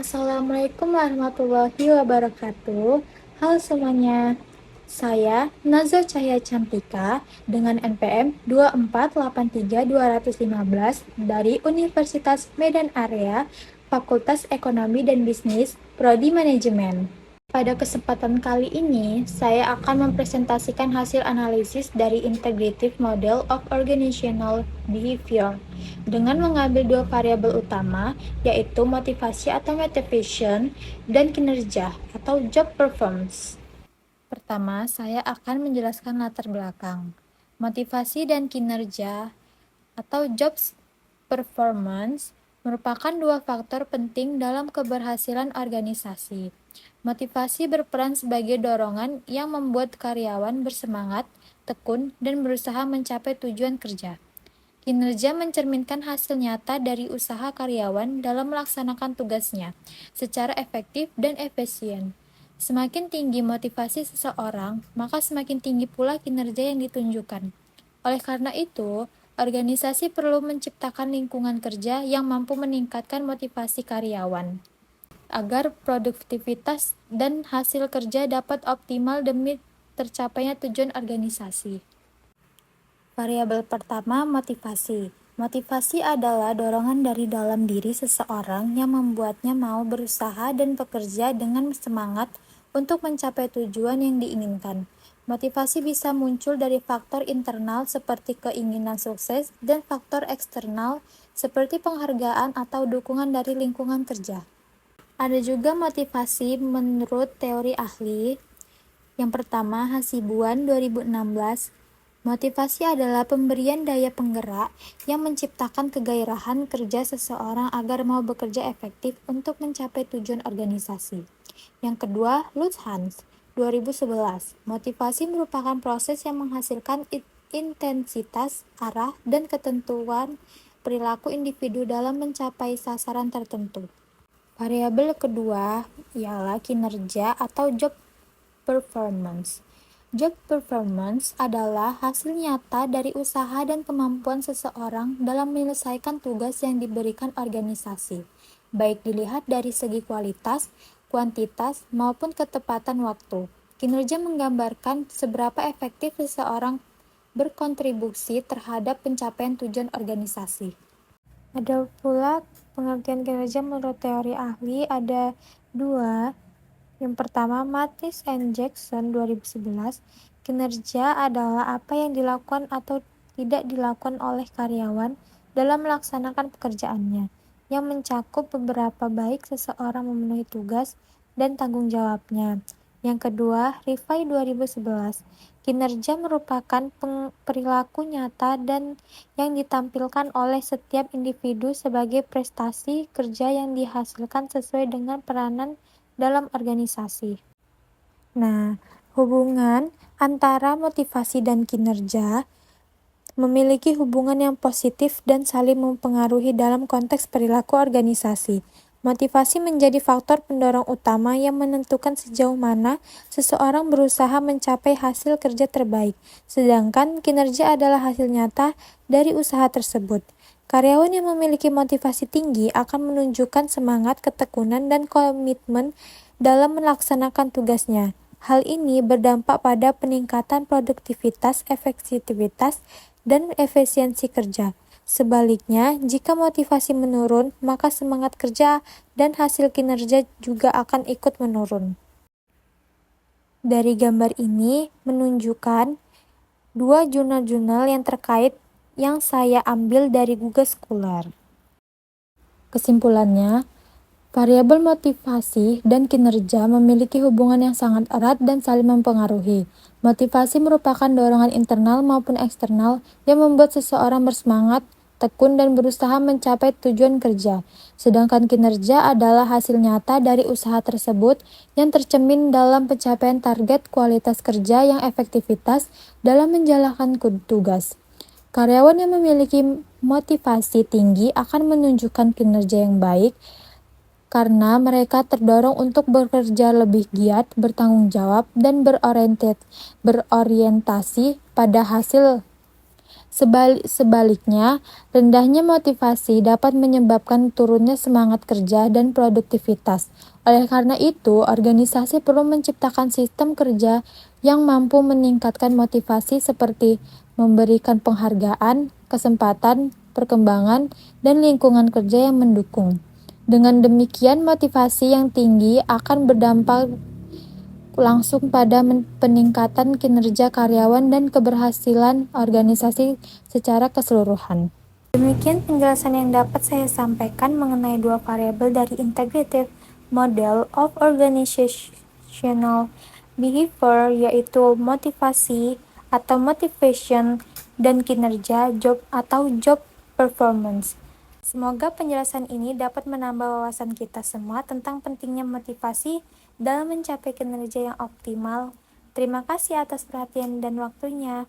Assalamualaikum warahmatullahi wabarakatuh. Halo semuanya, saya Nazar Cahya Cantika dengan NPM 2483215 dari Universitas Medan Area, Fakultas Ekonomi dan Bisnis, Prodi Manajemen. Pada kesempatan kali ini, saya akan mempresentasikan hasil analisis dari Integrative Model of Organizational Behavior dengan mengambil dua variabel utama, yaitu motivasi atau motivation dan kinerja atau job performance. Pertama, saya akan menjelaskan latar belakang. Motivasi dan kinerja atau job performance merupakan dua faktor penting dalam keberhasilan organisasi. Motivasi berperan sebagai dorongan yang membuat karyawan bersemangat, tekun, dan berusaha mencapai tujuan kerja. Kinerja mencerminkan hasil nyata dari usaha karyawan dalam melaksanakan tugasnya secara efektif dan efisien. Semakin tinggi motivasi seseorang, maka semakin tinggi pula kinerja yang ditunjukkan. Oleh karena itu, organisasi perlu menciptakan lingkungan kerja yang mampu meningkatkan motivasi karyawan agar produktivitas dan hasil kerja dapat optimal demi tercapainya tujuan organisasi. Variabel pertama, motivasi. Motivasi adalah dorongan dari dalam diri seseorang yang membuatnya mau berusaha dan bekerja dengan semangat untuk mencapai tujuan yang diinginkan. Motivasi bisa muncul dari faktor internal seperti keinginan sukses dan faktor eksternal seperti penghargaan atau dukungan dari lingkungan kerja. Ada juga motivasi menurut teori ahli. Yang pertama, Hasibuan 2016. Motivasi adalah pemberian daya penggerak yang menciptakan kegairahan kerja seseorang agar mau bekerja efektif untuk mencapai tujuan organisasi. Yang kedua, Lutz Hans 2011. Motivasi merupakan proses yang menghasilkan intensitas, arah, dan ketentuan perilaku individu dalam mencapai sasaran tertentu. Variabel kedua ialah kinerja atau job performance. Job performance adalah hasil nyata dari usaha dan kemampuan seseorang dalam menyelesaikan tugas yang diberikan organisasi, baik dilihat dari segi kualitas, kuantitas, maupun ketepatan waktu. Kinerja menggambarkan seberapa efektif seseorang berkontribusi terhadap pencapaian tujuan organisasi. Ada pula pengertian kinerja menurut teori ahli, ada dua. Yang pertama, Mathis and Jackson 2011, kinerja adalah apa yang dilakukan atau tidak dilakukan oleh karyawan dalam melaksanakan pekerjaannya, yang mencakup beberapa baik seseorang memenuhi tugas dan tanggung jawabnya. Yang kedua, Rifai 2011, kinerja merupakan perilaku nyata dan yang ditampilkan oleh setiap individu sebagai prestasi kerja yang dihasilkan sesuai dengan peranan dalam organisasi. Nah, hubungan antara motivasi dan kinerja memiliki hubungan yang positif dan saling mempengaruhi dalam konteks perilaku organisasi. Motivasi menjadi faktor pendorong utama yang menentukan sejauh mana seseorang berusaha mencapai hasil kerja terbaik, sedangkan kinerja adalah hasil nyata dari usaha tersebut. Karyawan yang memiliki motivasi tinggi akan menunjukkan semangat, ketekunan, dan komitmen dalam melaksanakan tugasnya. Hal ini berdampak pada peningkatan produktivitas, efektivitas, dan efisiensi kerja. Sebaliknya, jika motivasi menurun, maka semangat kerja dan hasil kinerja juga akan ikut menurun. Dari gambar ini menunjukkan dua jurnal-jurnal yang terkait yang saya ambil dari Google Scholar. Kesimpulannya, variabel motivasi dan kinerja memiliki hubungan yang sangat erat dan saling mempengaruhi. Motivasi merupakan dorongan internal maupun eksternal yang membuat seseorang bersemangat, tekun, dan berusaha mencapai tujuan kerja. Sedangkan kinerja adalah hasil nyata dari usaha tersebut yang tercermin dalam pencapaian target kualitas kerja yang efektivitas dalam menjalankan tugas. Karyawan yang memiliki motivasi tinggi akan menunjukkan kinerja yang baik karena mereka terdorong untuk bekerja lebih giat, bertanggung jawab, dan berorientasi pada hasil. Sebaliknya, rendahnya motivasi dapat menyebabkan turunnya semangat kerja dan produktivitas. Oleh karena itu, organisasi perlu menciptakan sistem kerja yang mampu meningkatkan motivasi seperti memberikan penghargaan, kesempatan, perkembangan, dan lingkungan kerja yang mendukung. Dengan demikian, motivasi yang tinggi akan berdampak langsung pada peningkatan kinerja karyawan dan keberhasilan organisasi secara keseluruhan. Demikian penjelasan yang dapat saya sampaikan mengenai dua variabel dari Integrative Model of Organizational Behavior, yaitu motivasi atau motivation dan kinerja job atau job performance. Semoga penjelasan ini dapat menambah wawasan kita semua tentang pentingnya motivasi dalam mencapai kinerja yang optimal. Terima kasih atas perhatian dan waktunya.